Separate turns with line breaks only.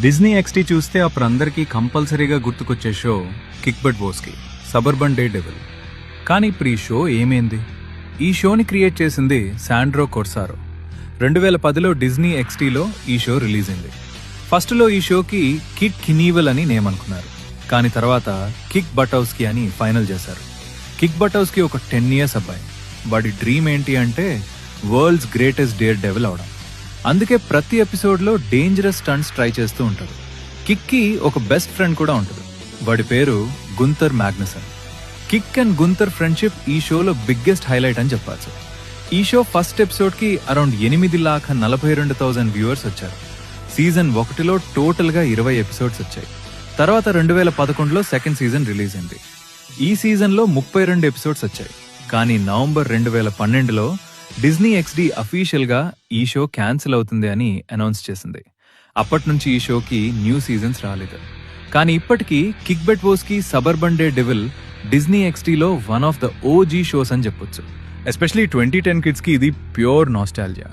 Disney ఎక్స్టీ చూస్తే అప్పుడు అందరికీ కంపల్సరీగా గుర్తుకొచ్చే show Kick Buttowski, Suburban Daredevil. కానీ ఇప్పుడు ఈ షో ఏమైంది? ఈ షోని క్రియేట్ చేసింది శాండ్రో కొర్సారో. 2010లో డిజ్నీ ఎక్స్టీలో ఈ షో రిలీజ్ అయింది. ఫస్ట్లో ఈ షోకి కిడ్ కినీవెల్ అని నేమ్ అనుకున్నారు, కానీ తర్వాత కిక్ బటౌస్కి అని ఫైనల్ చేశారు. కిక్ బటౌస్కి ఒక 10 years అబ్బాయి. వాడి డ్రీమ్ ఏంటి అంటే వరల్డ్స్ గ్రేటెస్ట్ డేర్ డెవిల్ అవడం. అందుకే ప్రతి ఎపిసోడ్లో డేంజరస్ స్టంట్స్ ట్రై చేస్తూ ఉంటాడు. కిక్కి ఒక బెస్ట్ ఫ్రెండ్ కూడా ఉంటుంది. వాడి పేరు Gunther Magnuson. Kick and Gunther friendship ఈ షోలో బిగ్గెస్ట్ హైలైట్ అని చెప్పాల్సి. ఈ షో ఫస్ట్ ఎపిసోడ్కి అరౌండ్ 8,42,000 వ్యూవర్స్ వచ్చారు. సీజన్ 1లో టోటల్గా 20 ఎపిసోడ్స్ వచ్చాయి. తర్వాత 2011లో సెకండ్ సీజన్ రిలీజ్ అయింది. ఈ సీజన్లో 32 ఎపిసోడ్స్ వచ్చాయి. కానీ నవంబర్ 2012లో డిజ్నీ ఎక్స్డీ అఫీషియల్గా ఈ షో క్యాన్సిల్ అవుతుంది అని అనౌన్స్ చేసింది. అప్పటి నుంచి ఈ షోకి న్యూ సీజన్స్ రాలేదు. కానీ ఇప్పటికీ Kick Buttowski, Suburban Daredevil Disney ఎక్స్టీలో one of the OG shows అని చెప్పొచ్చు. ఎస్పెషలీ 2010 కిడ్స్కి ఇది ప్యూర్ నాస్టాల్జియా.